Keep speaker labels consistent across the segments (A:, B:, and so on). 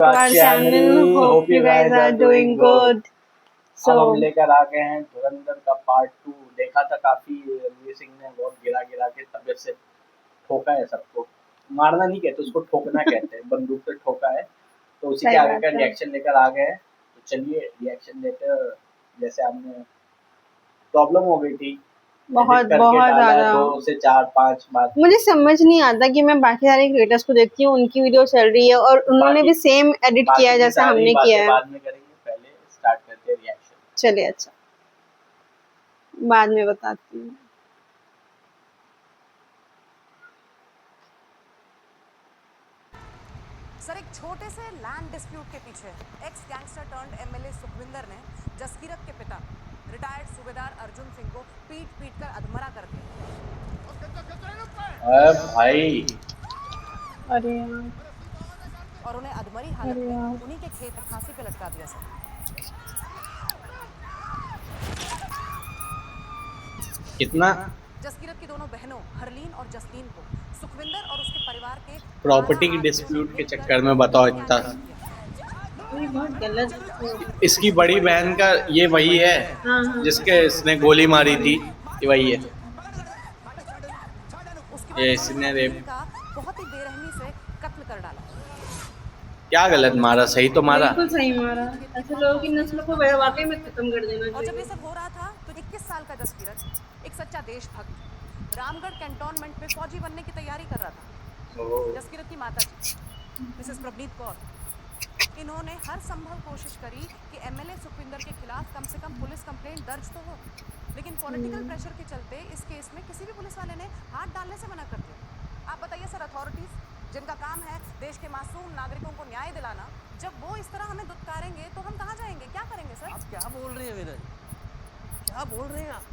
A: to our channel. Hope you guys are doing good.
B: अब हम
A: So,
B: लेकर आ गए हैं धुरंधर का पार्ट 2। देखा था काफी रणवीर सिंह ने बहुत गिरा गिरा के तबीयत से ठोका है सबको। मारना नहीं कहते उसको, ठोकना कहते हैं। बंदूक से ठोका है, तो उसी के
A: सही
B: आगे
A: बात
B: का
A: है।
B: रिएक्शन लेकर आ गए हैं। तो चलिए रिएक्शन लेते हैं। जैसे आपने प्रॉब्लम हो गई थी,
A: बहुत
B: edit करके
A: बहुत
B: डाला है
A: ज्यादा
B: 2 से 4-5 बार।
A: मुझे समझ नहीं आता कि मैं बाकी सारे क्रिएटर्स को देखती हूँ, उनकी वीडियो चल रही है और उन्होंने भी सेम एडिट किया है
B: बाकी की
A: जैसा
B: सारी
A: हमने
B: बातें
A: किया है।
B: बाद में करेंगे, पहले स्टार्ट करते हैं रिएक्शन।
A: चलिए, अच्छा, बाद में बताती हूँ।
C: सर, एक छोटे से लैंड डिस्प्यूट के पीछे ex gangster turned MLA Sukhwinder ने जसकीरत के पिता रिटायर्ड सूबेदार अर्जुन सिंह को पीट कर अधमरा कर दिया।
B: भाई,
A: अरे यार,
C: और उन्हें अधमरी हालत
A: अरे
C: में
A: यार,
C: उन्हीं के खेत फांसी पे लटका दिया। सर,
B: कितना
C: जसकीरत की दोनों बहनों हरलीन और जसलीन को सुखविंदर और उसके परिवार के
B: प्रॉपर्टी की डिस्प्यूट के चक्कर में बताओ इतना।
A: ये बहुत गलत है।
B: इसकी बड़ी बहन का ये वही है
A: हाँ हाँ,
B: जिसके इसने गोली मारी थी, ये वही है।
C: उसकी
B: ये
C: बहनों ने
B: इसने
C: हरलीन का बहुत ही बेरहमी से कत्ल कर डाला।
B: क्या गलत मारा, सही तो मारा।
A: बिल्कुल सही मारा। ऐसे लोगों की नस्ल को वाकई में खत्म कर देना
C: और जब ये
A: चाहिए।
C: सब हो रहा था तो 21 साल का जसकीरत, एक सच्चा देशभक्त, रामगढ़ कैंटोनमेंट में फौजी बनने की तैयारी कर रहा था। जसकीरत की माता जी मिसेस प्रवनीत कौर, इन्होंने हर संभव कोशिश करी कि एमएलए सुखविंदर के खिलाफ कम से कम पुलिस कंप्लेंट दर्ज तो हो, लेकिन पॉलिटिकल प्रेशर के चलते इस केस में किसी भी पुलिस वाले ने हाथ डालने से मना कर दिया। आप बताइए सर, अथॉरिटीज जिनका काम है देश के मासूम नागरिकों को न्याय दिलाना, जब वो इस तरह हमें दुत्कारेंगे तो हम कहाँ जाएंगे, क्या करेंगे सर?
D: आप क्या बोल रहे हैं विनय, क्या बोल रहे हैं आप?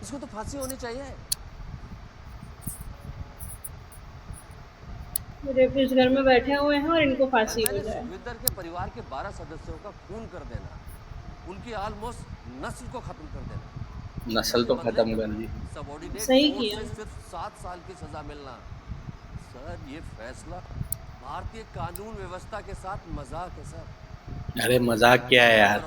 D: इसको तो फांसी होनी चाहिए।
A: रेपिस्ट घर में बैठे हुए हैं और इनको फांसी हो जाए।
D: सुखविंदर के परिवार के 12 सदस्यों का खून कर देना, उनकी ऑलमोस्ट नस्ल को खत्म कर देना,
B: नस्ल तो खत्म कर दी।
D: सबऑर्डिनेट
A: सही
D: फोर्स
A: किया।
D: से सिर्फ 7 साल की सजा मिलना। सर, ये फैसला भारतीय कानून व्यवस्था के साथ मजाक है सर।
B: अरे मजाक क्या है यार।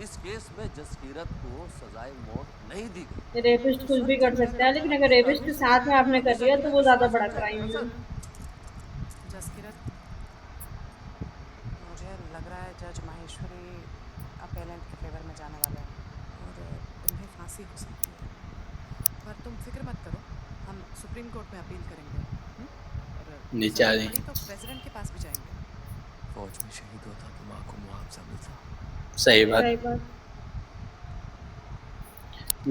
D: इस केस में जसकीरत को सजाए मौत नहीं दी गई।
A: रेपिस्ट कुछ भी कर सकता है, लेकिन अगर रेपिस्ट के साथ में आपने कर लिया तो वो ज्यादा बड़ा क्राइम है।
C: जसकीरत, मुझे लग रहा है जज माहेश्वरी अपेलेंट के फेवर में जाने वाले हैं और तुम्हें फांसी हो सकती है। पर तुम फिक्र मत करो, हम सुप्रीम कोर्ट में अपील करेंगे और
B: नीचे आ
C: जरूरत
B: रही।
C: पड़ी तो प्रेसिडेंट के पास भी जाएंगे।
D: फौज में शहीद होता तो माँ को मुआवजा मिलता।
B: सही बात।
A: सही बात।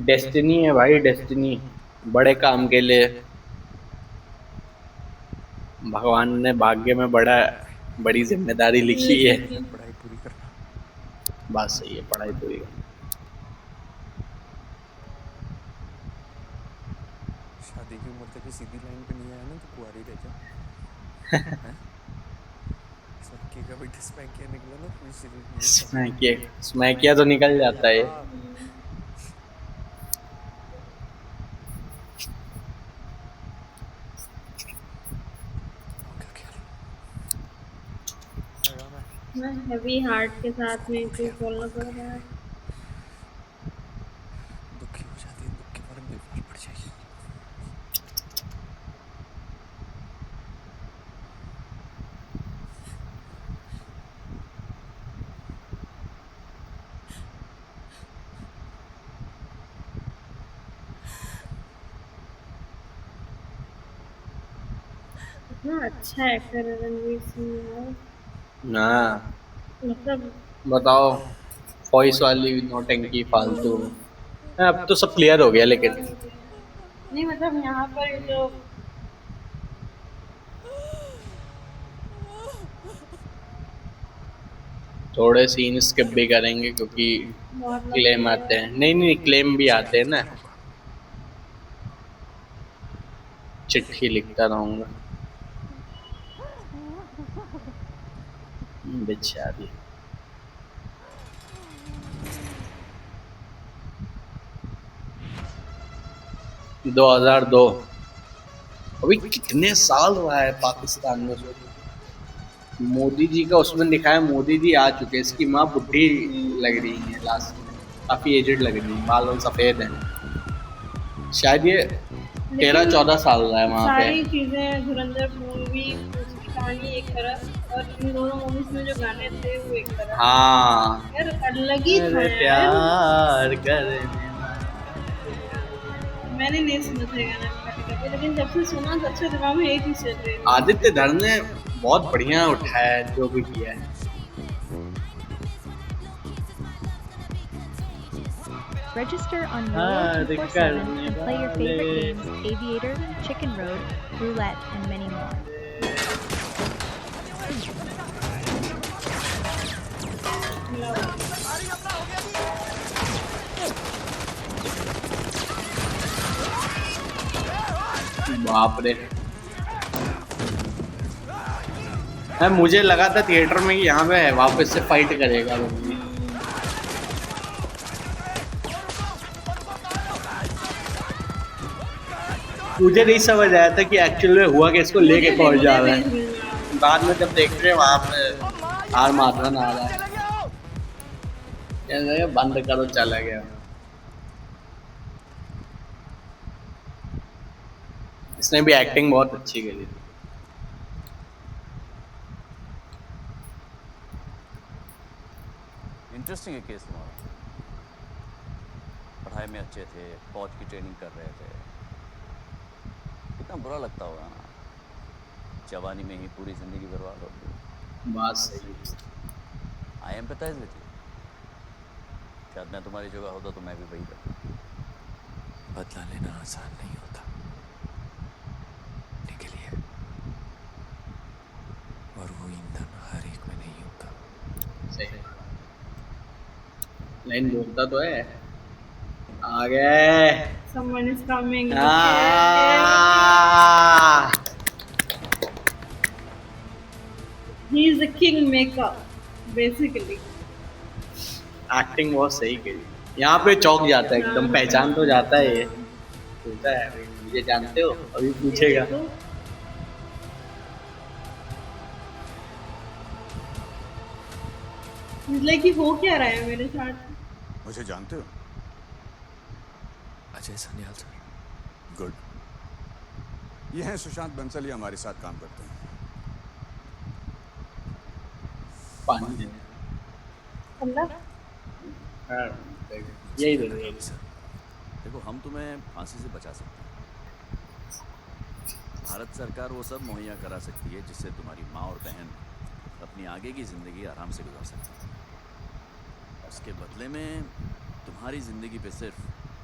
B: डेस्टिनी है भाई, डेस्टिनी। बड़े काम के लिए भगवान ने भाग्य में बड़ी जिम्मेदारी लिखी है।
D: पढ़ाई पूरी करना।
B: बात सही है, पढ़ाई पूरी करना।
D: शादी की उम्र तक सीधी लाइन पे नहीं आया ना तो कुंवारी रह जा। सबके का बेटा स्मैकिया निकला ना, कोई सीधी
B: स्मैकिया तो निकल जाता है।
A: हेवी हार्ट के साथ में कुछ बोलना पड़ रहा है।
D: दुखी हो जाती है, दुख के बारे में बीमार पड़ जाएगी।
A: इतना अच्छा एक्टर है रणवीर सिंह यार।
B: हाँ,
A: मतलब
B: बताओ, वॉइस वाली नौटंकी फालतू। अब तो सब क्लियर हो गया, लेकिन
A: नहीं, मतलब यहाँ पर जो
B: थोड़े सीन स्किप भी करेंगे क्योंकि
A: बहुत
B: क्लेम आते हैं। नहीं, क्लेम भी आते हैं ना। चिट्ठी लिखता रहूंगा बेचारी। 2002 अभी कितने साल रहा है पाकिस्तान में। मोदी जी का उसमें दिखाया, मोदी जी आ चुके हैं, इसकी माँ बुढ़ी लग रही है लास्ट में, काफी एजेड लग रही है, बाल वाल सफेद हैं, शायद ये 13-14 साल का है वहाँ पे।
A: सारी चीजें धुरंधर मूवी उसकी कहानी एक तरफ और इन दोनों मूवीज में जो गाने थे वो एक तरफ।
B: हाँ
A: यार अलग ही था यार।
B: प्यार करने
A: मैंने नहीं सुना था ये गाना कभी कभी, लेकिन जब से सुना तब से दिमाग में यही चीज चल रही है।
B: आदित्य धर ने बहुत बढ़िया उठाया है जो भी किया है।
E: Register on
B: Ah,
E: YOLO
B: the
E: 247
B: carne
E: and play your favorite
B: vale.
E: games Aviator, Chicken Road, Roulette, and many more.
B: बाप रे, मुझे लगा था थिएटर में कि यहाँ पे वापस से फाइट करेगा बंदी। मुझे नहीं समझ आया था कि एक्चुअल में हुआ कि इसको लेके पहुंच जा रहा है। बाद में जब देख रहे हैं वहां पे हार मारना आ रहा है, कहने लगे बंद करो, चला गया। इसने भी एक्टिंग बहुत अच्छी करी।
F: इंटरेस्टिंग है केस तुम्हारा। पढ़ाई में अच्छे थे, फौज की ट्रेनिंग कर रहे थे, कितना बुरा लगता होगा ना, जवानी में ही पूरी जिंदगी बर्बाद हो गई।
B: बात सही है।
F: आई एम्पैथाइज विद यू। शायद मैं तुम्हारी जगह होता तो मैं भी वही करता।
D: बदला लेना आसान नहीं होता, निकलिए, और वो ईंधन हर एक में नहीं होता।
B: सही लाइन बोलता तो है। आ गए।
A: Someone is coming.
B: Ah!
A: He is the king maker, basically.
B: Acting बहुत सही करी। यहाँ पे चौक जाता है एकदम, पहचान तो जाता है ये, बोलता है मुझे जानते हो, अभी पूछेगा।
A: He's like कि हो क्या रहा है मेरे साथ?
G: मुझे जानते हो?
D: अजय सन्याल सर।
G: गुड। ये हैं सुशांत बंसल, ये हमारे साथ काम करते हैं।
B: पानी दे।
A: अल्लाह।
B: हाँ, यही दे दे।
F: देखो, हम तुम्हें फांसी से बचा सकते हैं। भारत सरकार वो सब मुहैया करा सकती है जिससे तुम्हारी माँ और बहन अपनी आगे की ज़िंदगी आराम से गुजार सकती है। उसके बदले में तुम्हारी ज़िंदगी पे सिर्फ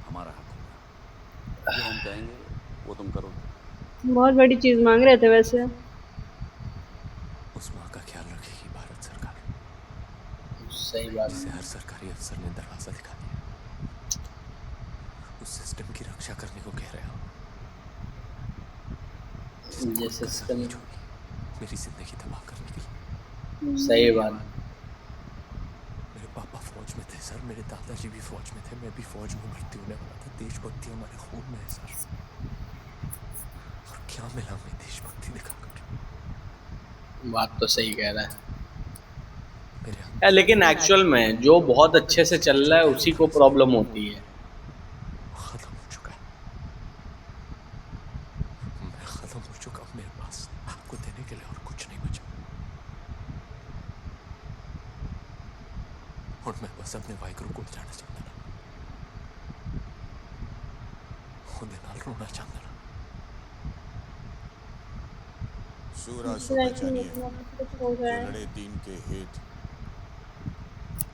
F: हमारा हक होगा। जो हम कहेंगे वो तुम करोगे।
A: बहुत बड़ी चीज मांग रहे थे वैसे।
D: उस माँ का ख्याल रखेगी भारत सरकार।
B: सही बात
D: जिसे
B: है।
D: हर सरकारी अफसर ने दरवाजा दिखा दिया। उस सिस्टम की रक्षा करने को कह रहे हो।
B: ये सिस्टम
D: मेरी जिंदगी तबाह करने के लिए।
B: सही बात।
D: मेरे पापा फौज में थे सर, मेरे दादाजी भी फौज में थे, मैं भी फौज में भर्ती होने वाला था। देशभक्ति हमारे खून में है सर। और क्या मिला मैं देशभक्ति दिखाकर?
B: बात तो सही कह रहा है
D: मेरे
B: यार, लेकिन एक्चुअल में जो बहुत अच्छे से चल रहा है उसी को प्रॉब्लम होती है।
D: खत्म हो चुका है, मैं खत्म हो चुका हूँ। मेरे पास आपको देने के लिए और कुछ नहीं बचा, और मैं बस अपने वाइगुरु को जाना चाहता था, ਉਹਦੇ ਨਾਲ रोना चाहता था।
G: सूरा
A: It's
G: सो
A: like
G: पहचानिए,
A: कुछ हो
G: जो
A: गया है।
G: लड़े दीन के हेत,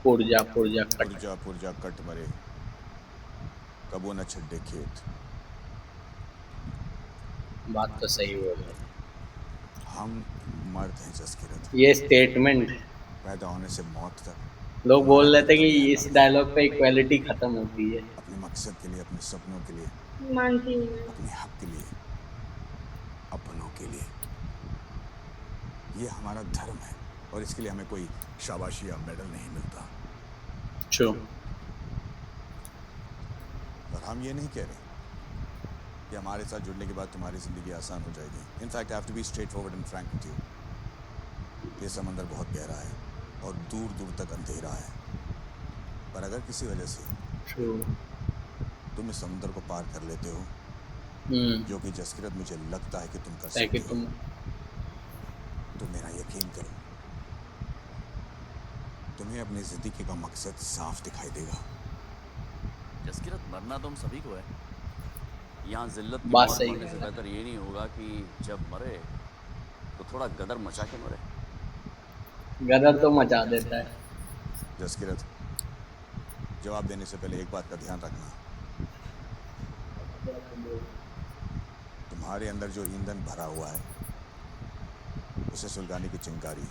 B: पुरजा पुरजा कट।
G: पुरजा पुरजा कट मरे, कबो न छड्डे खेत।
B: बात तो सही बोल रहे हैं।
G: हम मर्द हैं जसकिरत,
B: ये स्टेटमेंट
G: पैदा होने से मौत तक
B: लोग बोल रहे थे कि इस डायलॉग पे इक्वालिटी खत्म होती है।
G: अपने मकसद के लिए, अपने सपनों के लिए,
A: मानती हूँ मैं।
G: अपने हक के लिए, अपनों के लिए, ये हमारा धर्म है, और इसके लिए हमें कोई शाबाशी या मेडल नहीं मिलता।
B: ट्रू।
G: और हम ये नहीं कह रहे कि हमारे साथ जुड़ने के बाद तुम्हारी ज़िंदगी आसान हो जाएगी। In fact I have to be straightforward and frank with you. ये समंदर बहुत गहरा है और दूर दूर तक अंधेरा है, पर अगर किसी वजह से
B: ट्रू।
G: तुम इस समुद्र को पार कर लेते हो, जो कि जसकिरत मुझे लगता है कि तुम कर
B: ताकि
G: सकते हो,
B: तुम
G: तो मेरा यकीन करो, तुम्हें अपनी जिंदगी का मकसद साफ दिखाई देगा।
F: जसकिरत मरना तो हम सभी को है। यहाँ जिल्लत की
B: बात
F: मौत
B: सही
F: मरने
B: है।
F: से बेहतर ये नहीं होगा कि जब मरे तो थोड़ा गदर मचा के मरे।
B: गदर तो मचा देता है।
G: जसकिरत, जवाब देने से पहले एक बात का ध्यान रखना, तुम्हारे अंदर जो ईंधन भरा हुआ है उसे सुलगाने की चिंगारी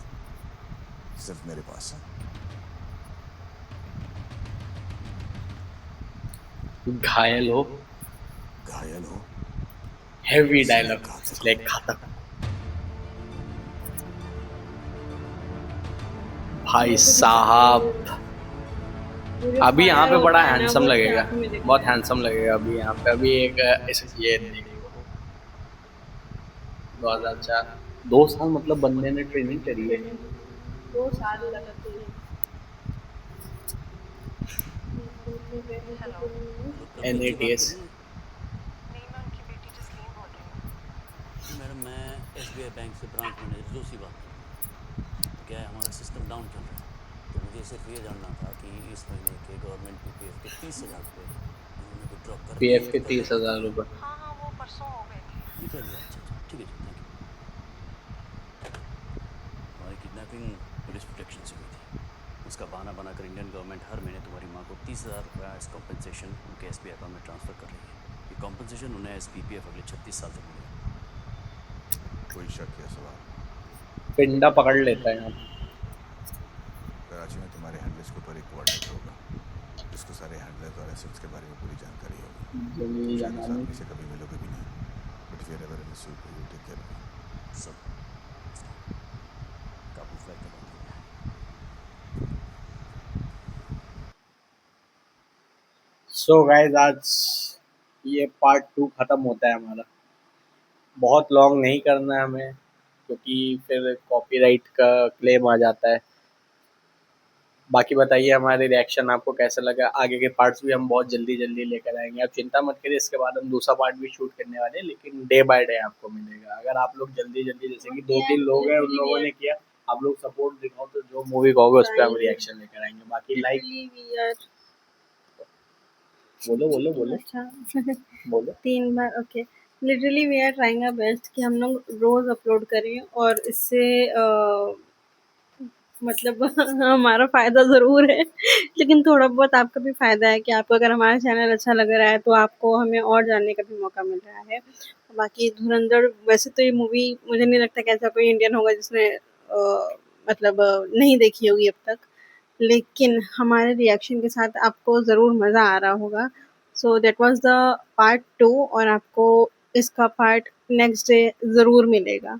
G: सिर्फ मेरे पास है।
B: घायल हो,
G: घायल हो,
B: हेवी डायलॉग,
G: घातक हो।
B: लाइक घातक। भाई साहब, अभी यहाँ पे बड़ा हैंडसम लगेगा, बहुत हैंडसम लगेगा अभी यहाँ पे। अभी एक ये देखो, 2004, 2 साल मतलब बंदे ने ट्रेनिंग करी है।
A: 2 साल लगते हैं।
C: हेलो।
B: NATS।
C: नहीं, मैं उनकी बेटी जसलीन बोल रही हूँ।
H: मैडम, मैं SBI बैंक से ब्रांच मैनेजर जोशी बात कर रहा हूँ। क्या है, हमारा सिस्टम डाउन चल रहा है, तो मुझे सिर्फ ये जानना था कि इस महीने के गवर्नमेंट PPF के 30,000 रुपये उन्होंने विड्रॉ कर दिए
B: PF
H: हैं
B: के
H: तो
B: 30,000 रुपये।
C: हाँ हाँ, वो परसों हो गए थे।
H: ये कर दिया। अच्छा अच्छा, ठीक है जी, थैंक यू। हमारी किडनैपिंग पुलिस प्रोटेक्शन से हुई थी। उसका बहाना बनाकर इंडियन गवर्नमेंट हर महीने तुम्हारी माँ को 30,000 रुपये एज कॉम्पनसेशन उनके SBI अकाउंट में ट्रांसफ़र कर रही है। ये कॉम्पनसेशन उन्हें एज PPF अगले 36 साल तक मिलेगा।
G: कोई शक या सवाल?
B: पिंडा पकड़ लेता है यहाँ पे।
G: कराची में तुम्हारे हैंडलर्स के ऊपर एक कोऑर्डिनेटर होगा, जिसको सारे हैंडलर्स और एसेट्स के बारे में पूरी जानकारी होगी।
B: जमीन
G: शायद उस
B: जमाने
G: आदमी से कभी मिलोगे भी नहीं, बट फिर ever ensure you take care of him.
H: सब काबू फ्लैट का बात है।
B: सो गाइस, आज ये पार्ट 2 खत्म होता है हमारा। बहुत लॉन्ग नहीं करना है हमें, क्योंकि फिर कॉपीराइट का क्लेम आ जाता है। बाकी बताइए हमारे रिएक्शन आपको कैसा लगा। आगे के पार्ट्स भी हम बहुत जल्दी जल्दी लेकर आएंगे, आप चिंता मत करिए। इसके बाद हम दूसरा पार्ट भी शूट करने वाले हैं, लेकिन डे बाय डे आपको मिलेगा। अगर आप लोग जल्दी जल्दी, जैसे कि 2-3 लोग हैं, उन लोगों ने किया, आप लोग सपोर्ट दिखाओ तो जो मूवी कहोगे उस पर हम रिएक्शन लेकर आएंगे। बाकी लाइक बोलो बोलो बोलो
A: अच्छा
B: बोलो।
A: 3 बार okay. Literally we are trying our best कि हम लोग रोज अपलोड करें, और इससे मतलब हमारा फ़ायदा ज़रूर है, लेकिन थोड़ा बहुत आपका भी फ़ायदा है कि आपको अगर हमारा चैनल अच्छा लग रहा है तो आपको हमें और जानने का भी मौका मिल रहा है। बाकी धुरंधर, वैसे तो ये मूवी मुझे नहीं लगता कि ऐसा कोई इंडियन होगा जिसने मतलब नहीं देखी होगी अब तक, लेकिन हमारे रिएक्शन के साथ आपको ज़रूर मज़ा आ रहा होगा। So that was the part 2, और आपको इसका पार्ट नेक्स्ट डे ज़रूर मिलेगा।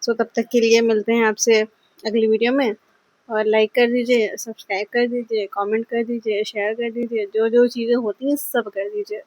A: सो तब तक के लिए मिलते हैं आपसे अगली वीडियो में। और लाइक कर दीजिए, सब्सक्राइब कर दीजिए, कमेंट कर दीजिए, शेयर कर दीजिए, जो जो चीज़ें होती हैं सब कर दीजिए।